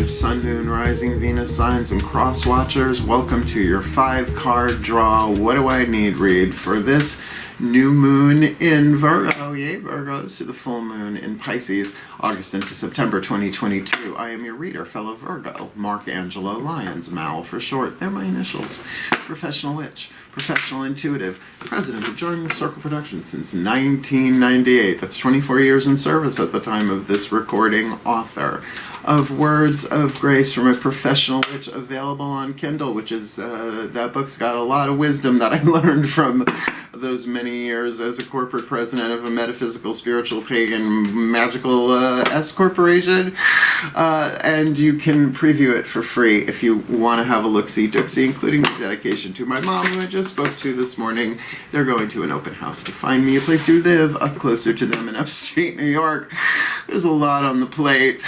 collective Sun, Moon, Rising, Venus signs and cross watchers. Welcome to your 5-card draw. What do I need read for this new moon in Virgo? Yay, Virgos, to the full moon in Pisces, August into September 2022. I am your reader, fellow Virgo, Mark Angelo Lyons, Mal for short. They're my initials. Professional witch, professional intuitive, president of Join the Circle Productions since 1998. That's 24 years in service at the time of this recording. Author of Words of Grace from a Professional Witch, available on Kindle, which is, that book's got a lot of wisdom that I learned from those many years as a corporate president of a metaphysical, spiritual, pagan, magical S corporation. And you can preview it for free if you want to have a look-see-dooksy, including the dedication to my mom, who I just spoke to this morning. They're going to an open house to find me a place to live up closer to them in upstate New York. There's a lot on the plate.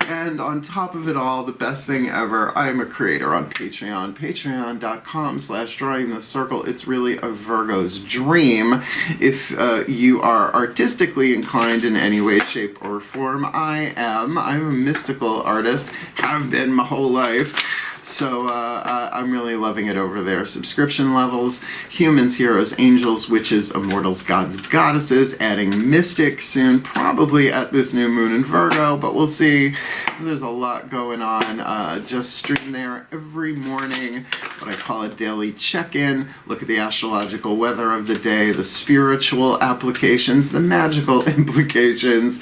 And on top of it all, the best thing ever, I am a creator on Patreon, patreon.com/drawingthecircle. It's really a Virgo's dream. If you are artistically inclined in any way, shape, or form, I'm a mystical artist, have been my whole life. So I'm really loving it over there. Subscription levels, humans, heroes, angels, witches, immortals, gods, goddesses, adding mystic soon, probably at this new moon in Virgo, but we'll see. There's a lot going on. Just stream there every morning, what I call a daily check-in. Look at the astrological weather of the day, the spiritual applications, the magical implications.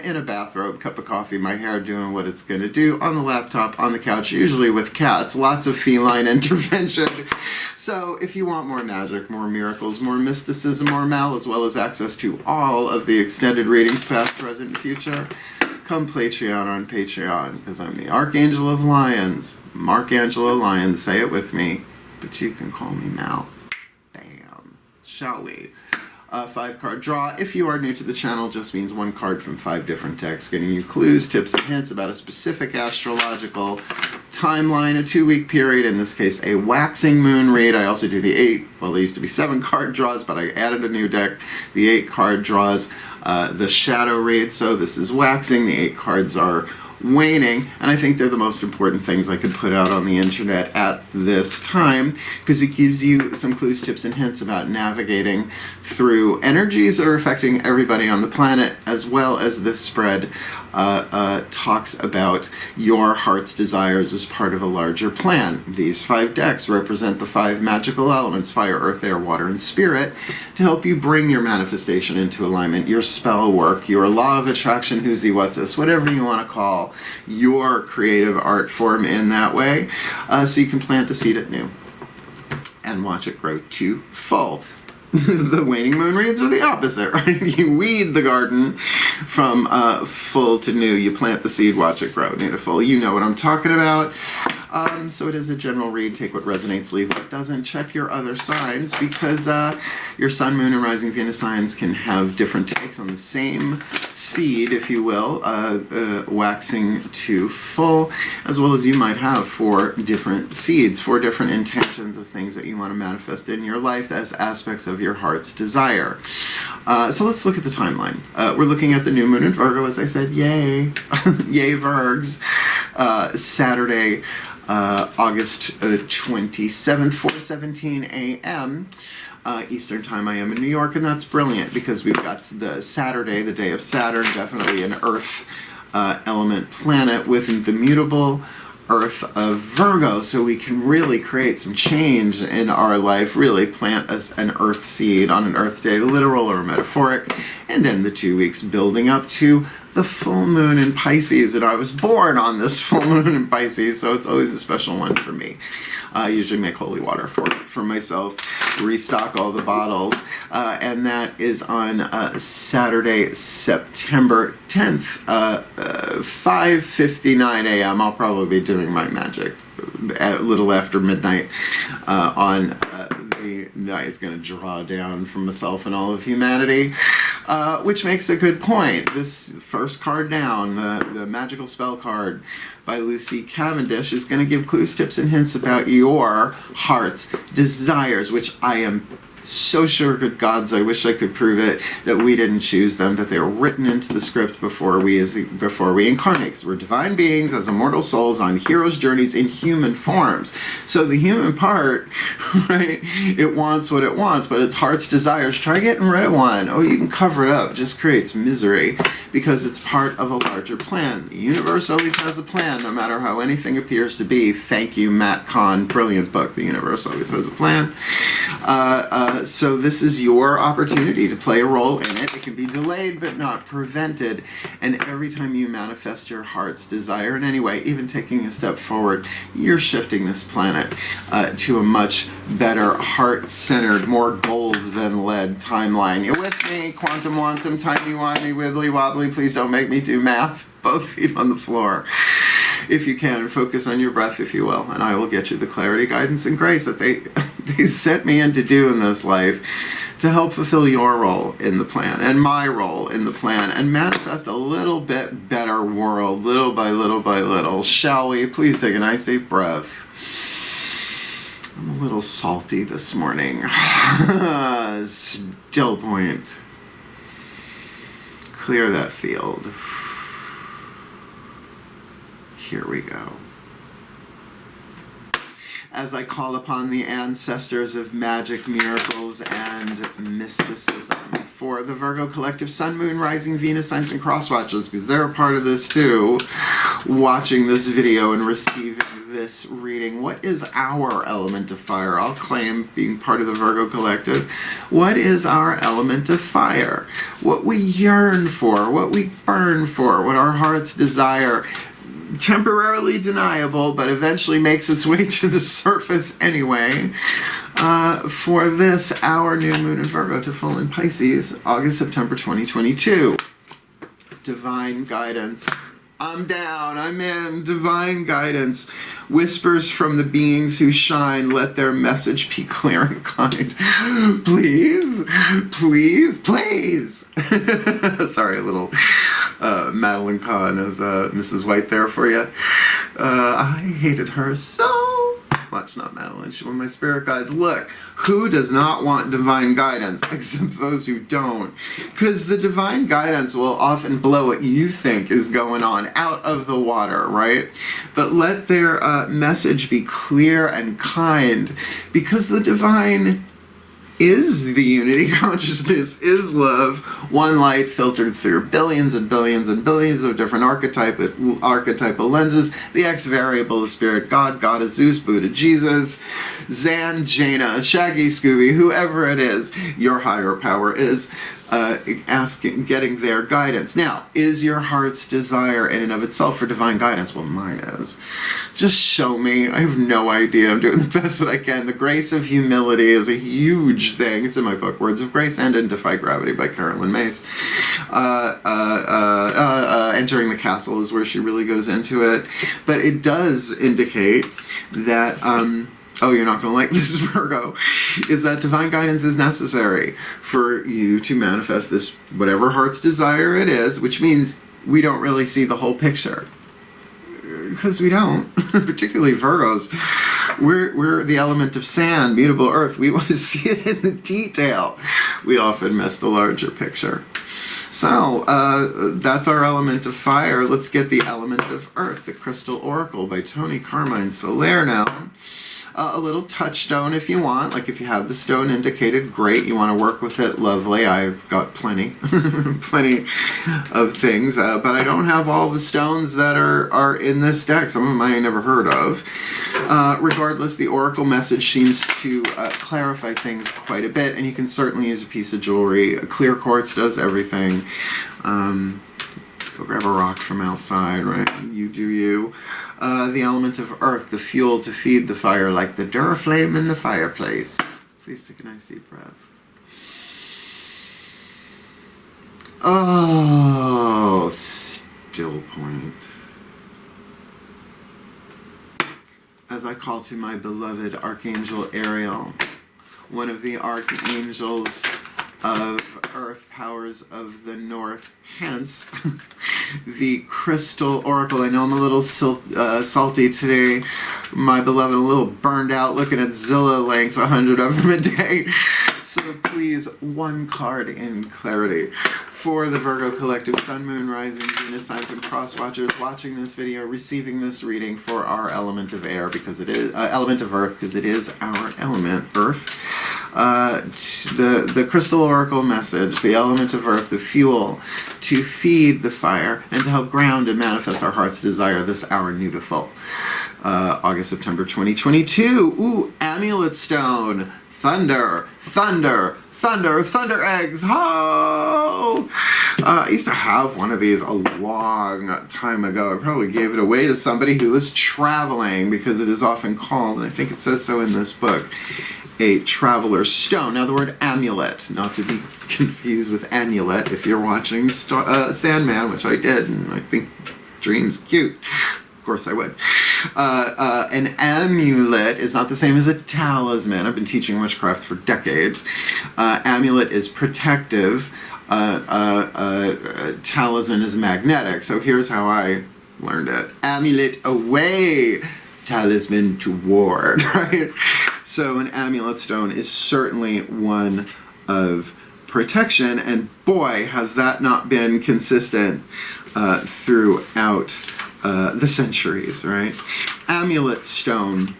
In a bathrobe, cup of coffee, my hair doing what it's going to do, on the laptop, on the couch, usually with cats. Lots of feline intervention. So if you want more magic, more miracles, more mysticism, more mal, as well as access to all of the extended readings, past, present, and future, come Patreon on Patreon, because I'm the Archangel of Lyons. Mark Angelo Lyons, say it with me, but you can call me Mal. Bam. Shall we? 5-card draw. If you are new to the channel, just means 1 card from 5 different decks, getting you clues, tips, and hints about a specific astrological timeline, a 2-week period, in this case a waxing moon read. I also do the 8, well, there used to be 7-card draws, but I added a new deck, the 8-card draws, the shadow read. So this is waxing, the 8 cards are waning, and I think they're the most important things I could put out on the internet at this time, because it gives you some clues, tips, and hints about navigating through energies that are affecting everybody on the planet, as well as this spread talks about your heart's desires as part of a larger plan. These 5 decks represent the 5 magical elements, fire, earth, air, water, and spirit, to help you bring your manifestation into alignment, your spell work, your law of attraction, who's he, what's this, whatever you want to call your creative art form in that way, so you can plant the seed at new and watch it grow to full. The waning moon reads are the opposite, right? You weed the garden from full to new. You plant the seed, watch it grow new to full. You know what I'm talking about. So it is a general read. Take what resonates, leave what doesn't. Check your other signs, because your Sun, Moon, and Rising Venus signs can have different takes on the same seed, if you will, waxing to full, as well as you might have 4 different seeds, 4 different intentions of things that you want to manifest in your life as aspects of your heart's desire. So let's look at the timeline. We're looking at the new moon in Virgo, as I said. Yay. Yay, Virgs. Saturday, August 27th, 4:17 a.m. Eastern Time. I am in New York, and that's brilliant, because we've got the Saturday, the day of Saturn, definitely an Earth element planet with the mutable Earth of Virgo, so we can really create some change in our life, really plant an Earth seed on an Earth day, literal or metaphoric, and then the 2 weeks building up to the full moon in Pisces. And I was born on this full moon in Pisces, so it's always a special one for me. I usually make holy water for myself, restock all the bottles, and that is on Saturday, September 10th, 5:59 a.m. I'll probably be doing my magic a little after midnight on the night. It's going to draw down from myself and all of humanity, which makes a good point. This first card down, the magical spell card by Lucy Cavendish, is going to give clues, tips, and hints about your heart's desires, which I am so sure, good gods, I wish I could prove it, that we didn't choose them, that they were written into the script before we incarnate, because we're divine beings as immortal souls on hero's journeys in human forms. So the human part, right, it wants what it wants, but its heart's desires, try getting rid of one. Oh, you can cover it up. It just creates misery because it's part of a larger plan. The universe always has a plan, no matter how anything appears to be. Thank you, Matt Kahn. Brilliant book. The universe always has a plan. So this is your opportunity to play a role in it. It can be delayed but not prevented. And every time you manifest your heart's desire in any way, even taking a step forward, you're shifting this planet to a much better, heart-centered, more gold than lead timeline. You with me? Quantum, wantum, timey-wimey, wibbly-wobbly. Please don't make me do math. Both feet on the floor. If you can, focus on your breath, if you will, and I will get you the clarity, guidance, and grace that they sent me in to do in this life to help fulfill your role in the plan and my role in the plan and manifest a little bit better world, little by little by little. Shall we? Please take a nice deep breath. I'm a little salty this morning. Still point. Clear that field. Here we go. As I call upon the ancestors of magic, miracles, and mysticism for the Virgo collective Sun, Moon, Rising, Venus, Signs, and Cross Watchers, because they're a part of this too, watching this video and receiving this reading. What is our element of fire? I'll claim being part of the Virgo collective. What is our element of fire? What we yearn for, what we burn for, what our hearts desire. Temporarily deniable, but eventually makes its way to the surface anyway. For this, our new moon in Virgo to full in Pisces, August, September 2022. Divine guidance. I'm down, I'm in. Divine guidance. Whispers from the beings who shine. Let their message be clear and kind. Please, please, please. Sorry, a little Madeline Kahn as Mrs. White there for you. I hated her so much. Not Madeline, she's one of my spirit guides. Look, who does not want divine guidance except those who don't? Because the divine guidance will often blow what you think is going on out of the water, right? But let their message be clear and kind, because the divine is the unity consciousness, is love, one light filtered through billions and billions and billions of different archetypal lenses. The X variable is Spirit, God, Goddess, Zeus, Buddha, Jesus, Zan, Jaina, Shaggy, Scooby, whoever it is, your higher power is getting their guidance. Now, is your heart's desire in and of itself for divine guidance? Well, mine is. Just show me. I have no idea. I'm doing the best that I can. The grace of humility is a huge thing. It's in my book, Words of Grace, and in Defy Gravity by Carolyn Mace. Entering the Castle is where she really goes into it. But it does indicate that oh, you're not going to like this, Virgo, is that divine guidance is necessary for you to manifest this, whatever heart's desire it is, which means we don't really see the whole picture. Because we don't, particularly Virgos. We're the element of sand, mutable earth. We want to see it in the detail. We often miss the larger picture. So, that's our element of fire. Let's get the element of earth, the Crystal Oracle by Tony Carmine Salerno. A little touchstone if you want. Like if you have the stone indicated, great. You want to work with it, lovely. I've got plenty of things. But I don't have all the stones that are in this deck. Some of them I never heard of. Regardless, the oracle message seems to clarify things quite a bit. And you can certainly use a piece of jewelry. Clear quartz does everything. Go grab a rock from outside, right? You do you. The element of earth, the fuel to feed the fire, like the Duraflame in the fireplace. Please take a nice deep breath. Oh, still point. As I call to my beloved Archangel Ariel, one of the archangels of earth powers of the north, hence the crystal oracle. I know I'm a little salty today, my beloved, a little burned out looking at Zillow links, 100 of them a day. So please, one card in clarity. For the Virgo Collective Sun, Moon, Rising, Venus signs, and cross watchers watching this video, receiving this reading for our element of air, because it is element of earth, because it is our element, earth. The crystal oracle message, the element of earth, the fuel to feed the fire and to help ground and manifest our heart's desire this hour new to full. August, September 2022. Ooh, amulet stone, thunder, thunder, thunder, thunder eggs. Ho! I used to have one of these a long time ago. I probably gave it away to somebody who was traveling, because it is often called, and I think it says so in this book, a traveler's stone. Now the word amulet, not to be confused with annulet if you're watching Sandman, which I did, and I think Dream's cute. Of course I would. An amulet is not the same as a talisman. I've been teaching witchcraft for decades. Amulet is protective. Talisman is magnetic. So here's how I learned it. Amulet away, talisman toward, right? So an amulet stone is certainly one of protection, and boy, has that not been consistent throughout the centuries, right? Amulet stone,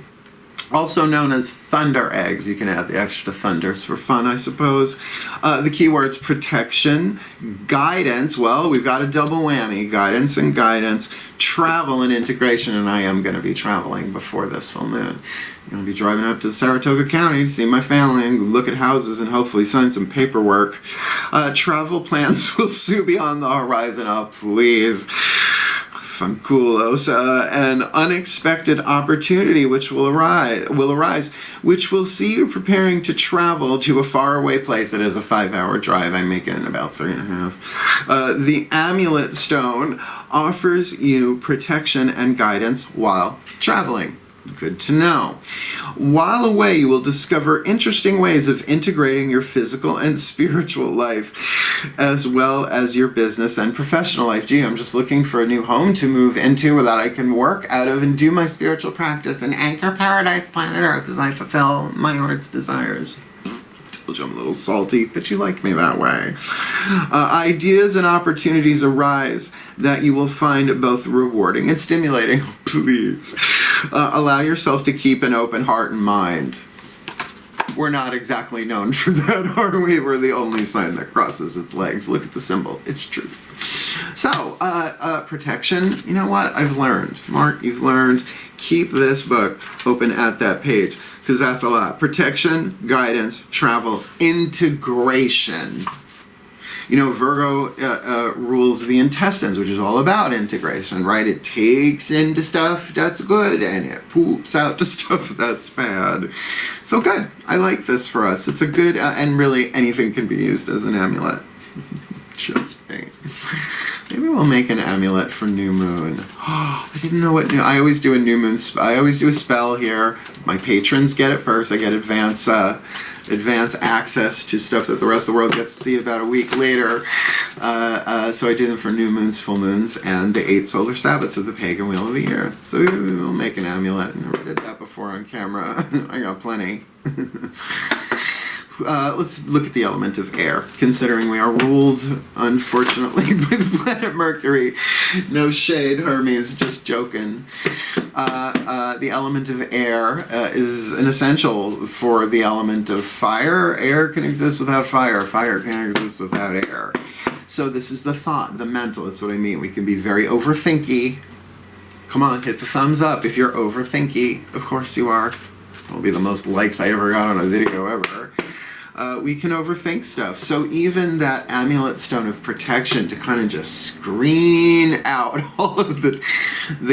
also known as thunder eggs. You can add the extra thunders for fun, I suppose. The keywords protection, guidance. Well, we've got a double whammy, guidance and guidance, travel and integration, and I am going to be traveling before this full moon. I'm going to be driving up to Saratoga County to see my family and look at houses and hopefully sign some paperwork. Travel plans will soon be on the horizon. Oh, please. Fanculos, an unexpected opportunity which will arise, which will see you preparing to travel to a faraway place. It is a 5-hour drive. I make it in about 3.5. The amulet stone offers you protection and guidance while traveling. Good to know. While away, you will discover interesting ways of integrating your physical and spiritual life, as well as your business and professional life. Gee, I'm just looking for a new home to move into that I can work out of and do my spiritual practice and anchor paradise planet Earth as I fulfill my heart's desires. I'm a little salty, but you like me that way. Ideas and opportunities arise that you will find both rewarding and stimulating. Please. Allow yourself to keep an open heart and mind. We're not exactly known for that, are we? We're the only sign that crosses its legs. Look at the symbol. It's truth. So, protection. You know what? I've learned. Mark, you've learned. Keep this book open at that page, because that's a lot. Protection, guidance, travel, integration. You know, Virgo rules the intestines, which is all about integration, right? It takes into stuff that's good, and it poops out to stuff that's bad. So good. I like this for us. It's a good, and really anything can be used as an amulet. Just saying. Maybe we'll make an amulet for new moon. Oh, I didn't know what new. I always do a new moon. I always do a spell here. My patrons get it first. I get advance access to stuff that the rest of the world gets to see about a week later. So I do them for new moons, full moons, and the 8 solar Sabbaths of the pagan wheel of the year. So we'll make an amulet. I never did that before on camera. I got plenty. Let's look at the element of air, considering we are ruled, unfortunately, by the planet Mercury. No shade, Hermes, just joking. The element of air is an essential for the element of fire. Air can exist without fire. Fire can't exist without air. So this is the thought, the mental. That's what I mean. We can be very overthinky. Come on, hit the thumbs up if you're overthinky. Of course you are. That'll be the most likes I ever got on a video ever. We can overthink stuff. So even that amulet stone of protection to kind of just screen out all of the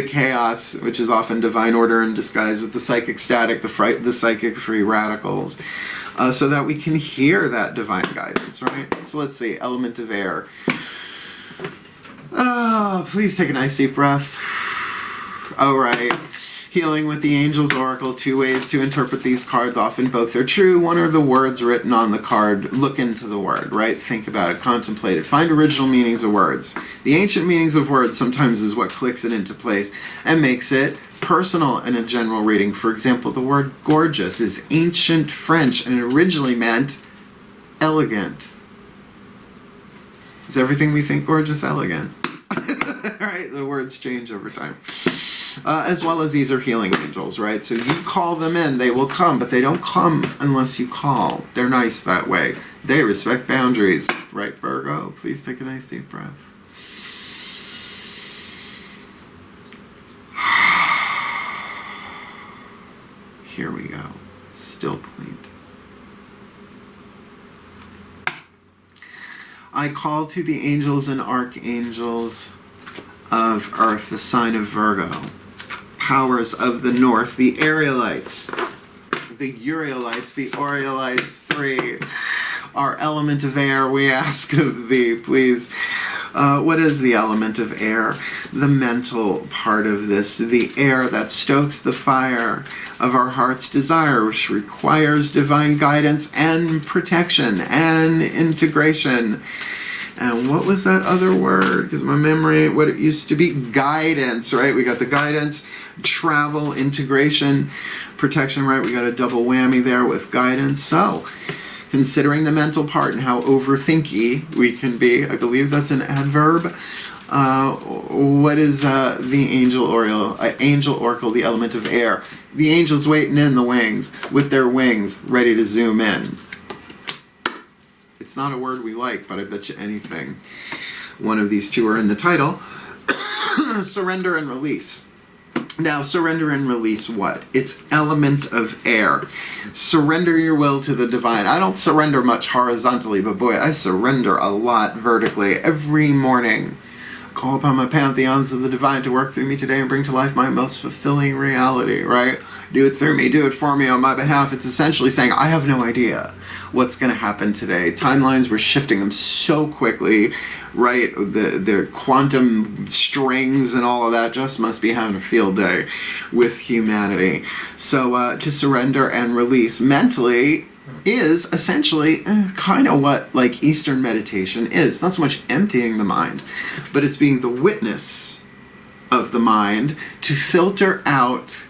chaos, which is often divine order in disguise with the psychic static, the psychic free radicals, so that we can hear that divine guidance, right? So let's see, element of air. Please take a nice deep breath. All right. Healing with the Angels Oracle, 2 ways to interpret these cards. Often both are true. One are the words written on the card. Look into the word, right? Think about it, contemplate it. Find original meanings of words. The ancient meanings of words sometimes is what clicks it into place and makes it personal in a general reading. For example, the word gorgeous is ancient French and it originally meant elegant. Is everything we think gorgeous elegant? Right? The words change over time. As well as these are healing angels, right? So you call them in, they will come, but they don't come unless you call. They're nice that way. They respect boundaries. Right, Virgo? Please take a nice deep breath. Here we go. Still point. I call to the angels and archangels of Earth, the sign of Virgo, powers of the North, the Arielites, the Urielites, the Orielites, 3, our element of air, we ask of thee, please. What is the element of air? The mental part of this, the air that stokes the fire of our heart's desire, which requires divine guidance and protection and integration. And what was that other word? Because my memory, what it used to be, guidance, right? We got the guidance, travel, integration, protection, right? We got a double whammy there with guidance. So, considering the mental part and how overthinky we can be, I believe that's an adverb. What is the angel oracle, the element of air? The angels waiting in the wings with their wings ready to zoom in. It's not a word we like, but I bet you anything one of these two are in the title. Surrender and release. Now, surrender and release what? It's element of air. Surrender your will to the divine. I don't surrender much horizontally, but boy, I surrender a lot vertically every morning. Call upon my pantheons of the divine to work through me today and bring to life my most fulfilling reality, right? Do it through me, do it for me on my behalf. It's essentially saying, I have no idea what's going to happen today. Timelines, we're shifting them so quickly, right? The quantum strings and all of that just must be having a field day with humanity. So to surrender and release mentally is essentially kind of what like Eastern meditation is. Not so much emptying the mind, but it's being the witness of the mind to filter out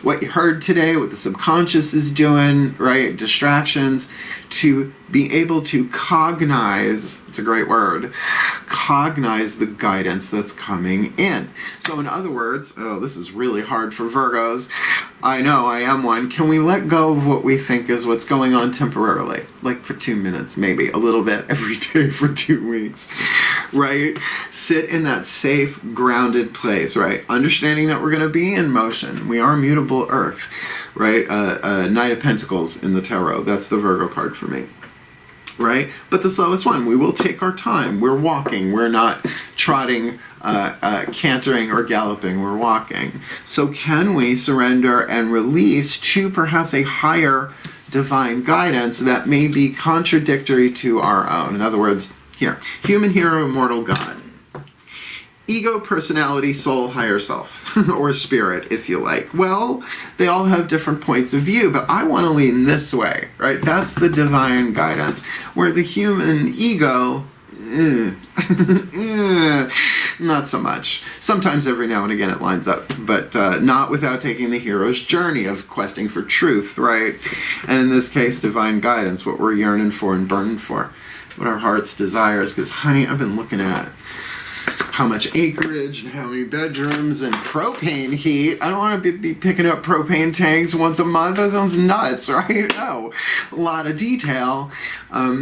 what you heard today, what the subconscious is doing, right? Distractions, to be able to cognize, it's a great word, cognize the guidance that's coming in. So in other words, oh, this is really hard for Virgos. I know, I am one. Can we let go of what we think is what's going on temporarily? Like for 2 minutes, maybe, a little bit every day for 2 weeks, right? Sit in that safe, grounded place, right? Understanding that we're going to be in motion. We are mutable earth, right? Knight of Pentacles in the tarot. That's the Virgo card for me. Right? But the slowest one. We will take our time. We're walking. We're not trotting, cantering, or galloping. We're walking. So can we surrender and release to perhaps a higher divine guidance that may be contradictory to our own? In other words, here, human hero, immortal God. Ego, personality, soul, higher self, or spirit, if you like. Well, they all have different points of view, but I want to lean this way, right? That's the divine guidance, where the human ego, not so much. Sometimes every now and again it lines up, but not without taking the hero's journey of questing for truth, right? And in this case, divine guidance, what we're yearning for and burning for, what our heart's desires, because honey, I've been looking at how much acreage and how many bedrooms and propane heat. I don't want to be picking up propane tanks once a month. That sounds nuts, right? No. A lot of detail.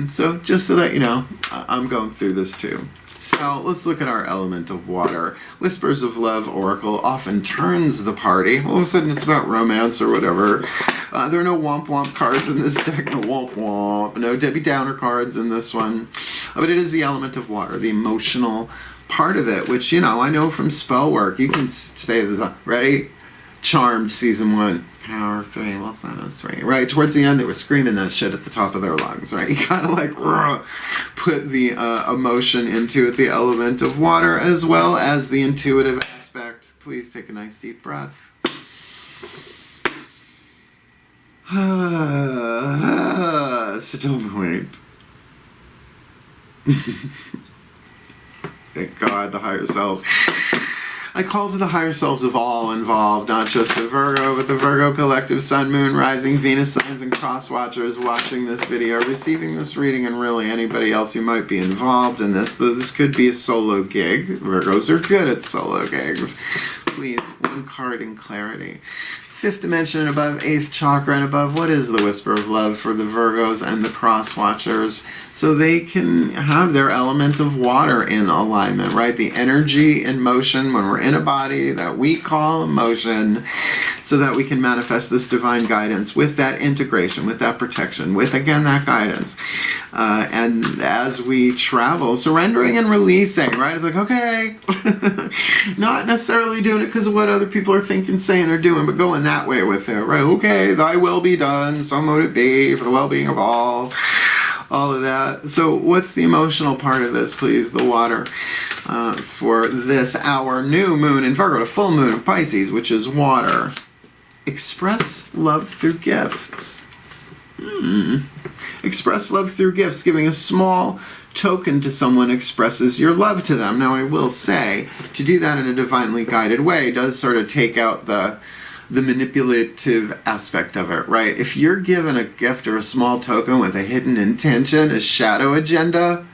So just so that you know, I'm going through this too. So let's look at our element of water. Whispers of Love Oracle often turns the party. All of a sudden it's about romance or whatever. There are no womp womp cards in this deck. No womp womp. No Debbie Downer cards in this one. But it is the element of water, the emotional part of it, which, you know, I know from spell work. You can say this, ready? Charmed season 1. Power 3, well, it's not a 3. Right, towards the end, they were screaming that shit at the top of their lungs, right? You kind of like put the emotion into it, the element of water, as well as the intuitive aspect. Please take a nice deep breath. Still point. Thank God, the higher selves. I call to the higher selves of all involved, not just the Virgo, but the Virgo collective, Sun, Moon, Rising, Venus signs, and cross watchers watching this video, receiving this reading, and really anybody else who might be involved in this. This could be a solo gig. Virgos are good at solo gigs. Please, one card in clarity. Fifth dimension and above, eighth chakra and above. What is the whisper of love for the Virgos and the cross watchers? So they can have their element of water in alignment, right? The energy in motion when we're in a body that we call emotion, so that we can manifest this divine guidance with that integration, with that protection, with, again, that guidance. And as we travel, surrendering and releasing, right? It's like, okay, not necessarily doing it because of what other people are thinking, saying, or doing, but going that way with it, right? Okay, thy will be done, so mote it be, for the well-being of all of that. So what's the emotional part of this, please? The water. For this, our new moon in Virgo, the full moon in Pisces, which is water. Express love through gifts. Express love through gifts. Giving a small token to someone expresses your love to them. Now, I will say, to do that in a divinely guided way does sort of take out the manipulative aspect of it, right? If you're given a gift or a small token with a hidden intention, a shadow agenda,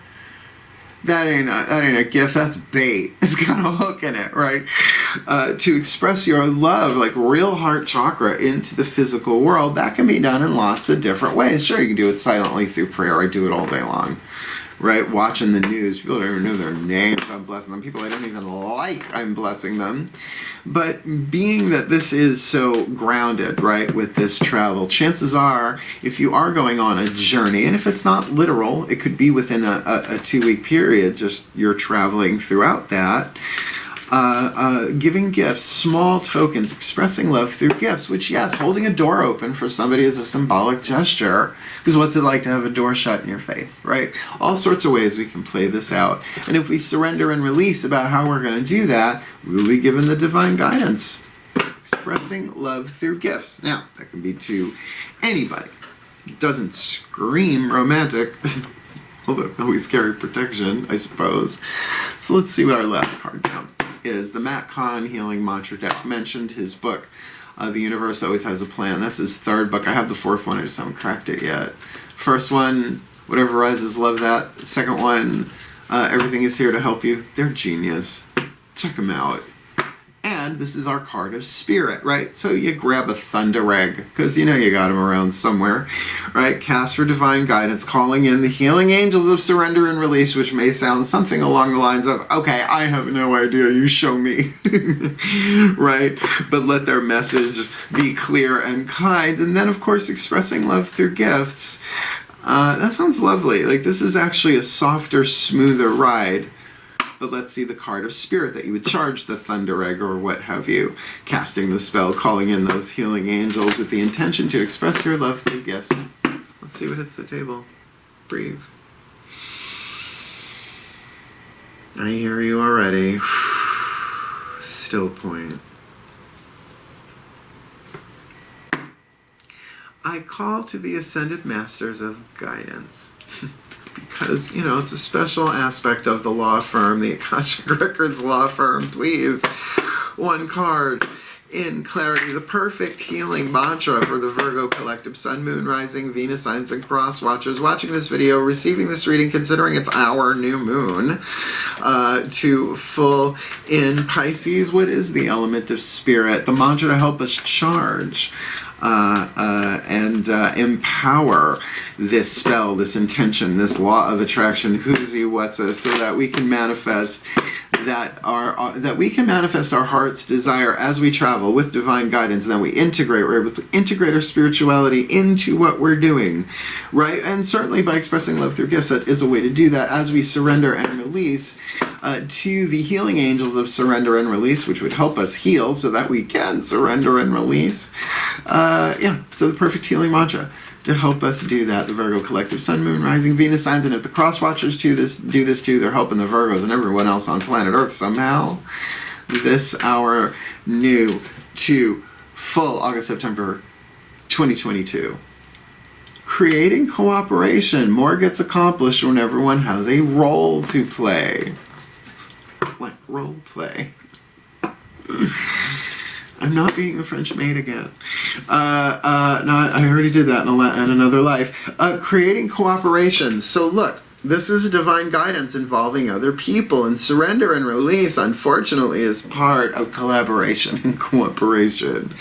that ain't a gift, that's bait. It's got a hook in it, right? To express your love, like real heart chakra, into the physical world, that can be done in lots of different ways. Sure, you can do it silently through prayer. I do it all day long, right? Watching the news. People don't even know their names. I'm blessing them. People I don't even like, I'm blessing them. But being that this is so grounded, right, with this travel, chances are, if you are going on a journey, and if it's not literal, it could be within a 2-week period, just you're traveling throughout that, giving gifts, small tokens, expressing love through gifts, which, yes, holding a door open for somebody is a symbolic gesture, because what's it like to have a door shut in your face, right? All sorts of ways we can play this out. And if we surrender and release about how we're going to do that, we'll be given the divine guidance. Expressing love through gifts. Now, that can be to anybody. It doesn't scream romantic, although always carry protection, I suppose. So let's see what our last card now is. The Matt Kahn Healing Mantra Deck mentioned his book, The Universe Always Has a Plan. That's his third book. I have the fourth one, I just haven't cracked it yet. First one, Whatever Rises, love that. Second one, Everything is Here to Help You. They're genius. Check them out. And this is our card of spirit, right? So you grab a thunder egg, because you know you got them around somewhere, right? Cast for divine guidance, calling in the healing angels of surrender and release, which may sound something along the lines of, okay, I have no idea, you show me, right? But let their message be clear and kind. And then, of course, expressing love through gifts. That sounds lovely. Like, this is actually a softer, smoother ride. But let's see the card of spirit that you would charge the thunder egg or what have you. Casting the spell, calling in those healing angels with the intention to express your love through gifts. Let's see what hits the table. Breathe. I hear you already. Still point. I call to the ascended masters of guidance. Because, you know, it's a special aspect of the law firm, the Akashic Records law firm. Please, one card in clarity, the perfect healing mantra for the Virgo collective, Sun, Moon, Rising, Venus signs, and cross watchers watching this video, receiving this reading, considering it's our new moon, to full in Pisces. What is the element of spirit? The mantra to help us charge and empower this spell, this intention, this law of attraction, who's he, what's this, so that we can manifest our heart's desire as we travel with divine guidance, and then we're able to integrate our spirituality into what we're doing, right? And certainly by expressing love through gifts, that is a way to do that as we surrender and release to the healing angels of surrender and release, which would help us heal so that we can surrender and release. So the perfect healing mantra to help us do that. The Virgo collective, Sun, Moon, Rising, Venus signs, and if the cross watchers do this too, they're helping the Virgos and everyone else on planet Earth somehow. This our new to full August, September 2022. Creating cooperation. More gets accomplished when everyone has a role to play. Like role play. I'm not being a French maid again. No, I already did that in another life. Creating cooperation. So look, this is a divine guidance involving other people, and surrender and release, unfortunately, is part of collaboration and cooperation.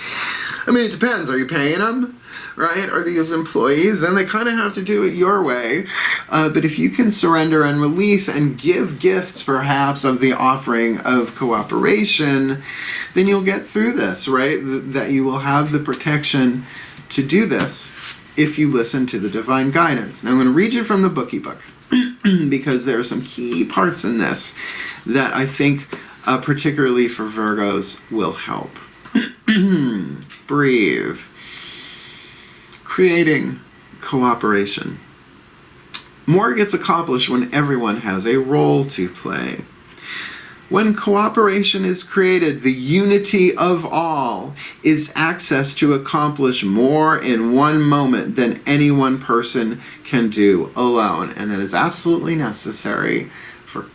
I mean, it depends. Are you paying them? Right? Are these employees? Then they kind of have to do it your way. But if you can surrender and release and give gifts, perhaps, of the offering of cooperation, then you'll get through this, right? That you will have the protection to do this if you listen to the divine guidance. Now I'm going to read you from the bookie book because there are some key parts in this that I think, particularly for Virgos, will help. Breathe. Creating cooperation. More gets accomplished when everyone has a role to play. When cooperation is created, the unity of all is access to accomplish more in one moment than any one person can do alone. And that is absolutely necessary for,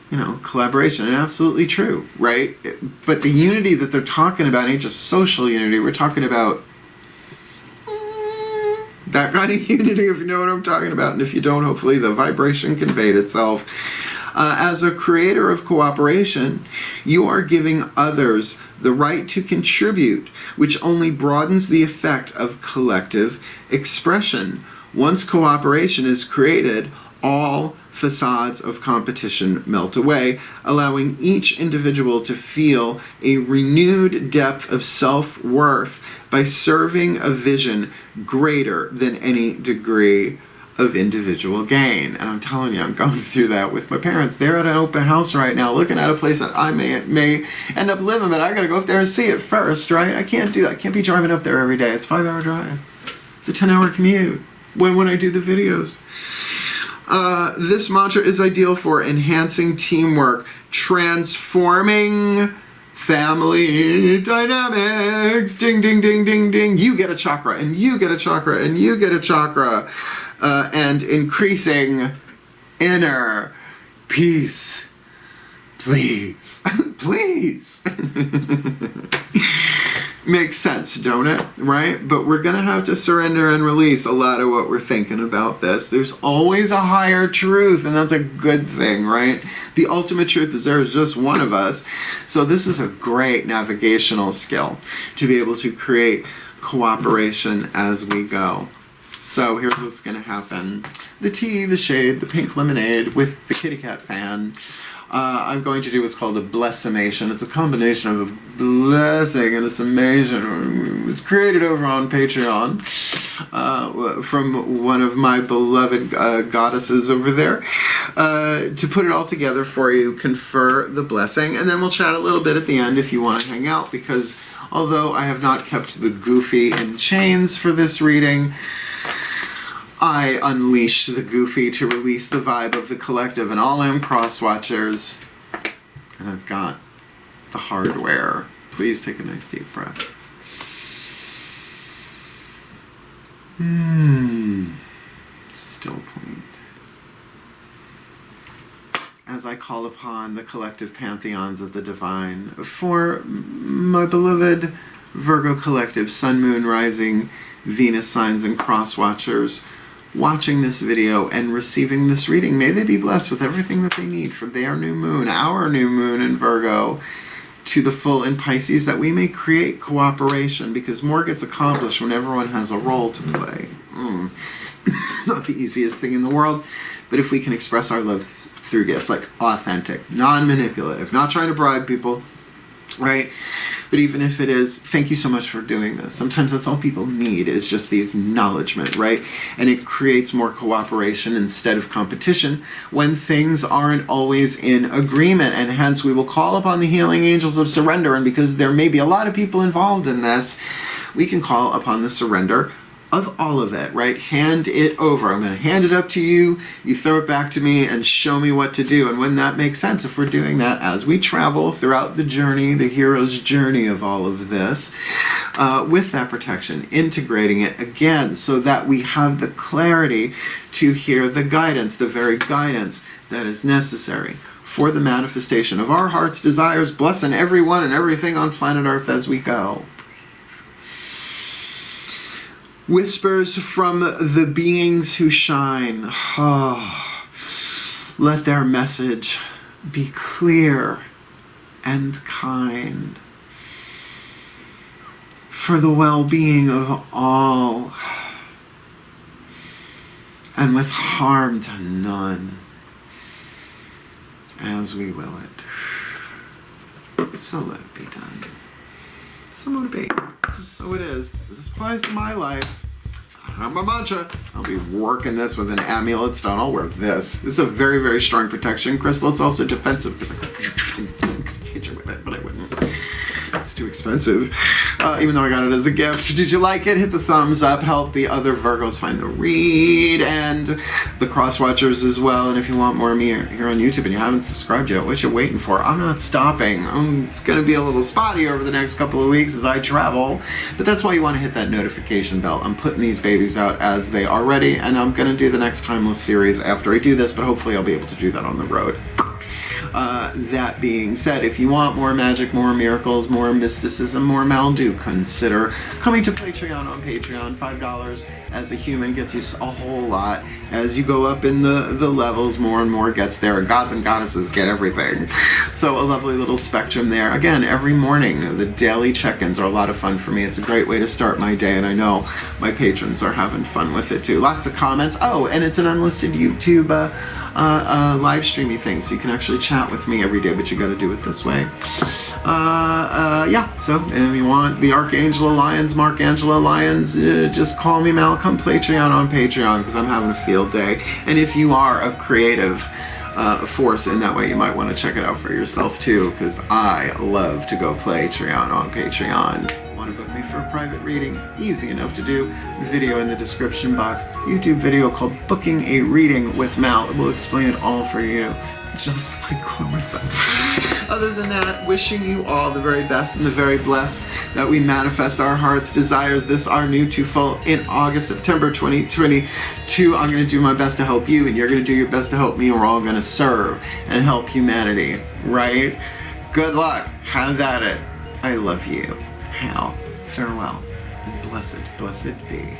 collaboration, and absolutely true, right? But the unity that they're talking about ain't just social unity. We're talking about that kind of unity, if you know what I'm talking about. And if you don't, hopefully the vibration conveyed itself. As a creator of cooperation, you are giving others the right to contribute, which only broadens the effect of collective expression. Once cooperation is created, all facades of competition melt away, allowing each individual to feel a renewed depth of self-worth by serving a vision greater than any degree of individual gain. And I'm telling you, I'm going through that with my parents. They're at an open house right now, looking at a place that I may end up living, but I gotta go up there and see it first, right? I can't do that. I can't be driving up there every day. It's a 5-hour drive. It's a 10-hour commute when I do the videos. This mantra is ideal for enhancing teamwork, transforming family dynamics. Ding, ding, ding, ding, ding. You get a chakra, and you get a chakra, and you get a chakra. And increasing inner peace. Please. Please. Makes sense, don't it? Right? But we're going to have to surrender and release a lot of what we're thinking about this. There's always a higher truth, and that's a good thing, right? The ultimate truth is there is just one of us. So this is a great navigational skill to be able to create cooperation as we go. So here's what's going to happen. The tea, the shade, the pink lemonade with the kitty cat fan. I'm going to do what's called a blessimation. It's a combination of a blessing and a summation. It was created over on Patreon from one of my beloved goddesses over there. To put it all together for you, confer the blessing, and then we'll chat a little bit at the end if you want to hang out, because although I have not kept the goofy in chains for this reading, I unleashed the goofy to release the vibe of the collective, and all I'm cross-watchers, and I've got the hardware. Please take a nice deep breath. Still point. As I call upon the collective pantheons of the divine, for my beloved Virgo collective, Sun, Moon, Rising, Venus signs, and cross-watchers, watching this video and receiving this reading, may they be blessed with everything that they need for their new moon, our new moon in Virgo, to the full in Pisces, that we may create cooperation, because more gets accomplished when everyone has a role to play. Not the easiest thing in the world, but if we can express our love through gifts, like authentic, non-manipulative, not trying to bribe people, right? But even if it is, thank you so much for doing this. Sometimes that's all people need, is just the acknowledgement, right? And it creates more cooperation instead of competition when things aren't always in agreement. And hence we will call upon the healing angels of surrender. And because there may be a lot of people involved in this, we can call upon the surrender of all of it, right? Hand it over. I'm going to hand it up to you. You throw it back to me and show me what to do. And when that makes sense, if we're doing that as we travel throughout the journey, the hero's journey of all of this, with that protection, integrating it again so that we have the clarity to hear the guidance, the very guidance that is necessary for the manifestation of our heart's desires, blessing everyone and everything on planet Earth as we go. Whispers from the beings who shine. Oh, let their message be clear and kind for the well-being of all and with harm to none, as we will it. So let it be done. So let it be. So it is. This applies to my life. I'm a mantra. I'll be working this with an amulet stone. I'll wear this. This is a very, very strong protection crystal. It's also defensive because I could hit you with it, but I wouldn't. It's too expensive, even though I got it as a gift. Did you like it? Hit the thumbs up. Help the other Virgos find the read, and the cross watchers as well. And if you want more of me here on YouTube and you haven't subscribed yet, what you waiting for? I'm not stopping. It's going to be a little spotty over the next couple of weeks as I travel, but that's why you want to hit that notification bell. I'm putting these babies out as they are ready, and I'm going to do the next Timeless series after I do this, but hopefully I'll be able to do that on the road. That being said, if you want more magic, more miracles, more mysticism, more Maldu, consider coming to Patreon on Patreon. $5 as a human gets you a whole lot. As you go up in the levels, more and more gets there. Gods and goddesses get everything. So a lovely little spectrum there. Again, every morning, the daily check-ins are a lot of fun for me. It's a great way to start my day, and I know my patrons are having fun with it too. Lots of comments. Oh, and it's an unlisted YouTube live streamy thing, so you can actually chat with me every day, but you got to do it this way. Yeah, so if you want the Archangelo Lyons, Markangelo Lyons, just call me Malcolm Patreon on Patreon, because I'm having a field day. And if you are a creative force in that way, you might want to check it out for yourself too, because I love to go Patreon on Patreon. Want to book me for a private reading? Easy enough to do. Video in the description box. YouTube video called Booking a Reading with Mal. It will explain it all for you, just like Clarissa. Other than that, wishing you all the very best and the very blessed, that we manifest our heart's desires this our new twofold in August, September 2022. I'm going to do my best to help you, and you're going to do your best to help me, and we're all going to serve and help humanity, right? Good luck. Have at it. I love you. Hal. Farewell. And blessed, blessed be.